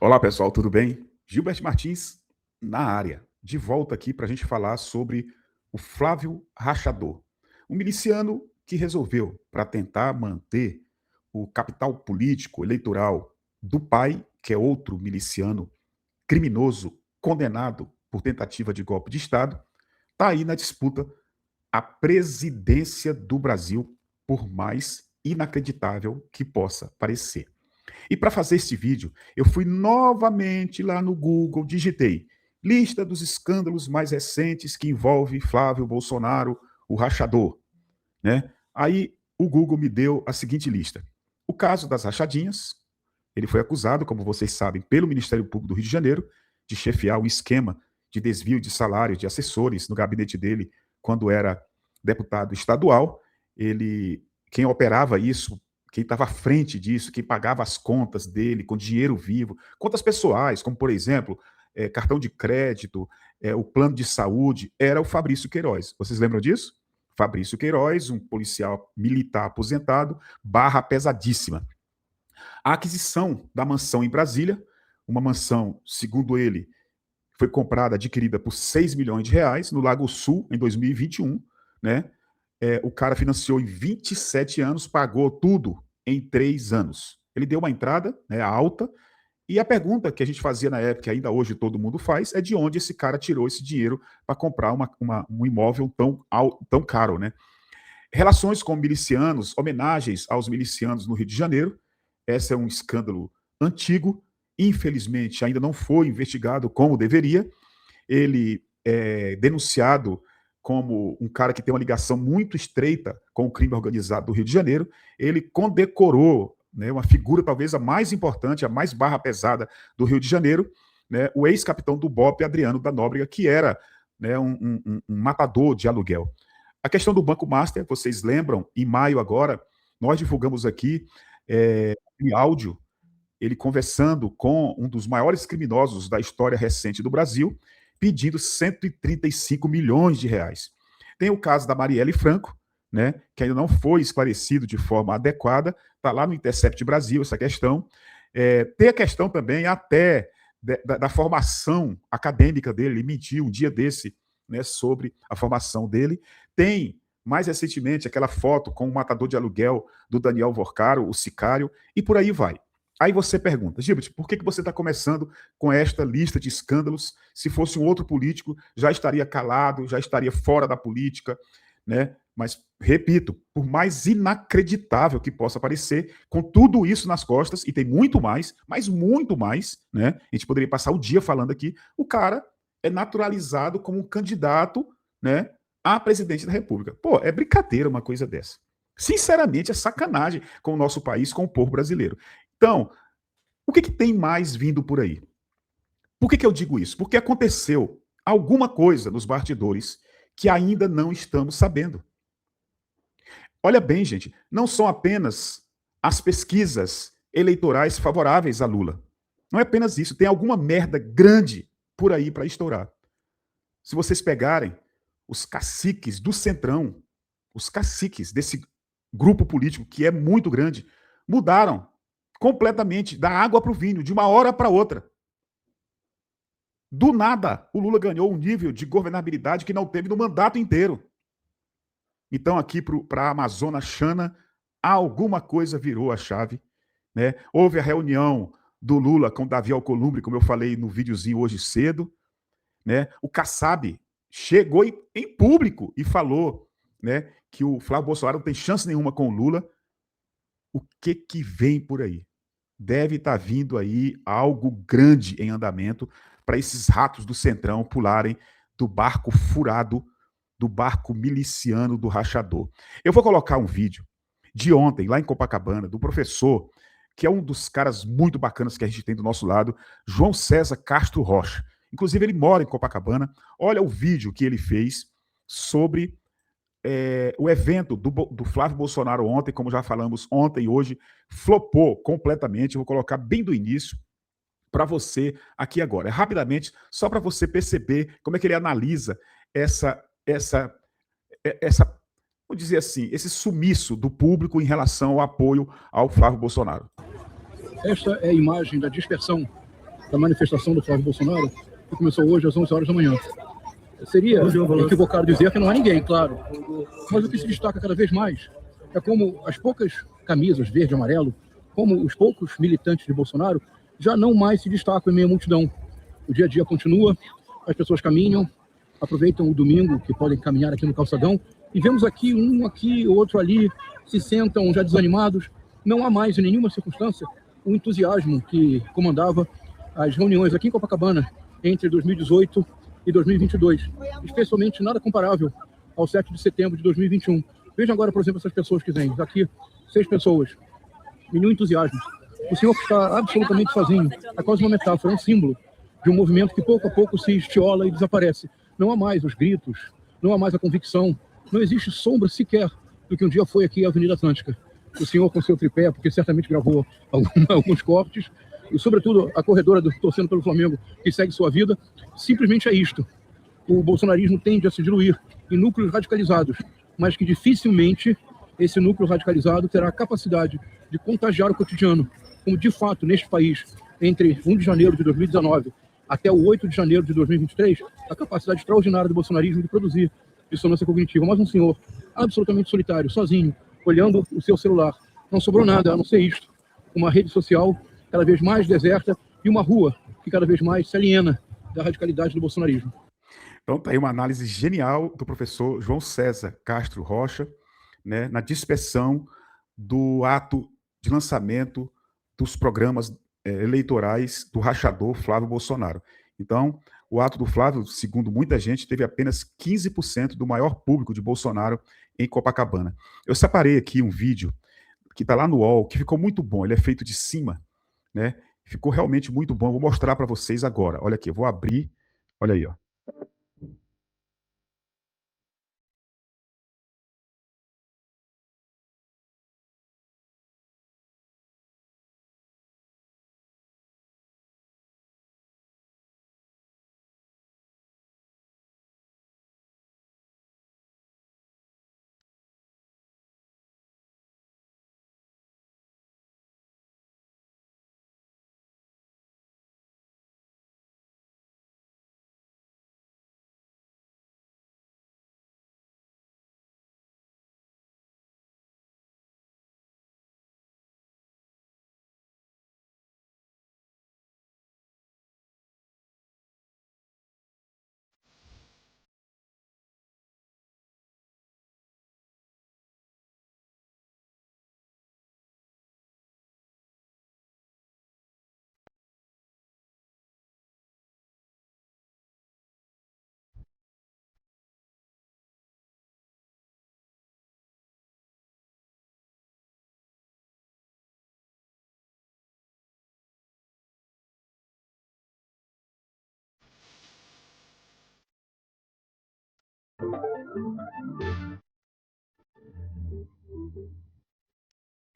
Olá pessoal, tudo bem? Gilberto Martins na área, de volta aqui para a gente falar sobre o Flávio Rachador, um miliciano que resolveu, para tentar manter o capital político eleitoral do pai, que é outro miliciano criminoso, condenado por tentativa de golpe de Estado, está aí na disputa a presidência do Brasil, por mais inacreditável que possa parecer. E para fazer esse vídeo, eu fui novamente lá no Google, digitei lista dos escândalos mais recentes que envolve Flávio Bolsonaro, o rachador, né? Aí o Google me deu a seguinte lista: o caso das rachadinhas. Ele foi acusado, como vocês sabem, pelo Ministério Público do Rio de Janeiro, de chefiar um esquema de desvio de salário de assessores no gabinete dele quando era deputado estadual. Ele, quem operava isso, quem estava à frente disso, quem pagava as contas dele com dinheiro vivo, contas pessoais, como por exemplo, cartão de crédito, o plano de saúde, era o Fabrício Queiroz. Vocês lembram disso? Fabrício Queiroz, um policial militar aposentado, barra pesadíssima. A aquisição da mansão em Brasília, uma mansão, segundo ele, foi comprada, adquirida por 6 milhões de reais no Lago Sul em 2021, né? O cara financiou em 27 anos, pagou tudo em 3 anos. Ele deu uma entrada, né, alta, e a pergunta que a gente fazia na época, e ainda hoje todo mundo faz, é de onde esse cara tirou esse dinheiro para comprar um imóvel tão caro, né? Relações com milicianos, homenagens aos milicianos no Rio de Janeiro. Esse é um escândalo antigo, infelizmente ainda não foi investigado como deveria. Ele é denunciado como um cara que tem uma ligação muito estreita com o crime organizado do Rio de Janeiro. Ele condecorou, né, uma figura talvez a mais importante, a mais barra pesada do Rio de Janeiro, né, o ex-capitão do BOPE, Adriano da Nóbrega, que era, né, um matador de aluguel. A questão do Banco Master, vocês lembram, em maio agora, nós divulgamos aqui em áudio, ele conversando com um dos maiores criminosos da história recente do Brasil, pedindo 135 milhões de reais. Tem o caso da Marielle Franco, né, que ainda não foi esclarecido de forma adequada, está lá no Intercept Brasil essa questão. Tem a questão também até da formação acadêmica dele, ele mentiu um dia desse, né, sobre a formação dele. Tem, mais recentemente, aquela foto com o matador de aluguel do Daniel Vorcaro, o sicário, e por aí vai. Aí você pergunta, Gilbert, por que você está começando com esta lista de escândalos? Se fosse um outro político, já estaria calado, já estaria fora da política, né? Mas, repito, por mais inacreditável que possa parecer, com tudo isso nas costas, e tem muito mais, mas muito mais, né? A gente poderia passar o dia falando aqui, o cara é naturalizado como um candidato, né, a presidente da República. Pô, é brincadeira uma coisa dessa. Sinceramente, é sacanagem com o nosso país, com o povo brasileiro. Então, o que tem mais vindo por aí? Por que eu digo isso? Porque aconteceu alguma coisa nos bastidores que ainda não estamos sabendo. Olha bem, gente, não são apenas as pesquisas eleitorais favoráveis a Lula. Não é apenas isso, tem alguma merda grande por aí para estourar. Se vocês pegarem os caciques do Centrão, os caciques desse grupo político que é muito grande, mudaram completamente da água para o vinho, de uma hora para outra. Do nada, o Lula ganhou um nível de governabilidade que não teve no mandato inteiro. Então, aqui para a Amazônia Xana, alguma coisa virou a chave, né? Houve a reunião do Lula com o Davi Alcolumbre, como eu falei no videozinho hoje cedo, né? O Kassab chegou em público e falou, né, que o Flávio Bolsonaro não tem chance nenhuma com o Lula. O que vem por aí? Deve estar vindo aí algo grande em andamento para esses ratos do Centrão pularem do barco furado, do barco miliciano do rachador. Eu vou colocar um vídeo de ontem, lá em Copacabana, do professor, que é um dos caras muito bacanas que a gente tem do nosso lado, João César Castro Rocha. Inclusive, ele mora em Copacabana. Olha o vídeo que ele fez sobre o evento do Flávio Bolsonaro ontem, como já falamos ontem e hoje, flopou completamente. Eu vou colocar bem do início para você aqui agora. Rapidamente, só para você perceber como é que ele analisa essa, vou dizer assim, esse sumiço do público em relação ao apoio ao Flávio Bolsonaro. Esta é a imagem da dispersão da manifestação do Flávio Bolsonaro, que começou hoje às 11 horas da manhã. Seria equivocado dizer que não há ninguém, claro. Mas o que se destaca cada vez mais é como as poucas camisas verde e amarelo, como os poucos militantes de Bolsonaro, já não mais se destacam em meio à multidão. O dia a dia continua, as pessoas caminham, aproveitam o domingo, que podem caminhar aqui no calçadão, e vemos aqui, um aqui, outro ali, se sentam já desanimados. Não há mais, em nenhuma circunstância, o entusiasmo que comandava as reuniões aqui em Copacabana entre 2018 e 2022, especialmente nada comparável ao 7 de setembro de 2021. Veja agora, por exemplo, essas pessoas que vêm. Aqui, 6 pessoas, nenhum entusiasmo. O senhor está absolutamente sozinho. É quase uma metáfora, é um símbolo de um movimento que pouco a pouco se estiola e desaparece. Não há mais os gritos, não há mais a convicção, não existe sombra sequer do que um dia foi aqui a Avenida Atlântica. O senhor com seu tripé, porque certamente gravou alguns cortes, e sobretudo a corredora torcendo pelo Flamengo, que segue sua vida, simplesmente é isto. O bolsonarismo tende a se diluir em núcleos radicalizados, mas que dificilmente esse núcleo radicalizado terá a capacidade de contagiar o cotidiano, como de fato neste país, entre 1 de janeiro de 2019 até o 8 de janeiro de 2023, a capacidade extraordinária do bolsonarismo de produzir dissonância cognitiva. Mas um senhor absolutamente solitário, sozinho, olhando o seu celular. Não sobrou nada a não ser isto. Uma rede social cada vez mais deserta e uma rua que cada vez mais se aliena da radicalidade do bolsonarismo. Então, tá aí uma análise genial do professor João César Castro Rocha, né, na dispersão do ato de lançamento dos programas eleitorais do rachador Flávio Bolsonaro. Então, o ato do Flávio, segundo muita gente, teve apenas 15% do maior público de Bolsonaro em Copacabana. Eu separei aqui um vídeo que está lá no UOL, que ficou muito bom. Ele é feito de cima, né? Ficou realmente muito bom. Vou mostrar para vocês agora. Olha aqui, eu vou abrir. Olha aí, ó.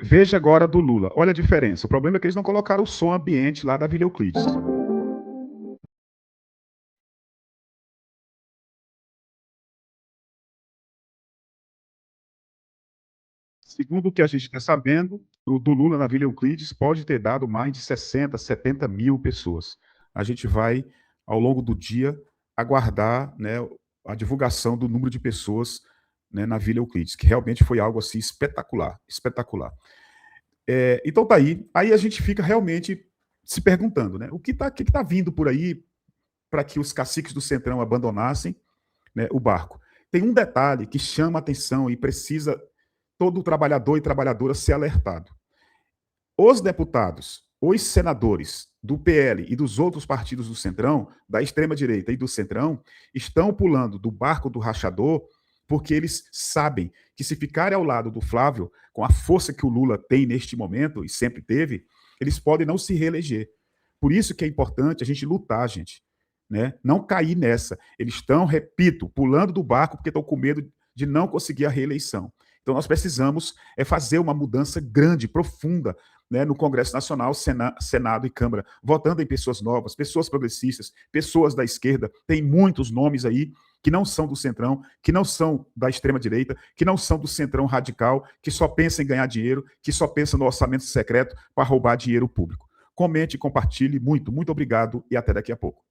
Veja agora do Lula. Olha a diferença. O problema é que eles não colocaram o som ambiente lá da Vila Euclides. Segundo o que a gente está sabendo, o do Lula na Vila Euclides pode ter dado mais de 60, 70 mil pessoas. A gente vai, ao longo do dia, aguardar, né, a divulgação do número de pessoas, né, na Vila Euclides, que realmente foi algo assim espetacular, espetacular. Então tá aí. Aí a gente fica realmente se perguntando, né, o que tá vindo por aí para que os caciques do Centrão abandonassem, né, o barco. Tem um detalhe que chama a atenção e precisa todo trabalhador e trabalhadora ser alertado. Os deputados, os senadores do PL e dos outros partidos do Centrão, da extrema-direita e do Centrão, estão pulando do barco do rachador porque eles sabem que se ficarem ao lado do Flávio, com a força que o Lula tem neste momento e sempre teve, eles podem não se reeleger. Por isso que é importante a gente lutar, gente, né? Não cair nessa. Eles estão, repito, pulando do barco porque estão com medo de não conseguir a reeleição. Então nós precisamos fazer uma mudança grande, profunda, né, no Congresso Nacional, Senado e Câmara, votando em pessoas novas, pessoas progressistas, pessoas da esquerda. Tem muitos nomes aí que não são do Centrão, que não são da extrema-direita, que não são do Centrão radical, que só pensa em ganhar dinheiro, que só pensa no orçamento secreto para roubar dinheiro público. Comente, compartilhe. Muito obrigado e até daqui a pouco.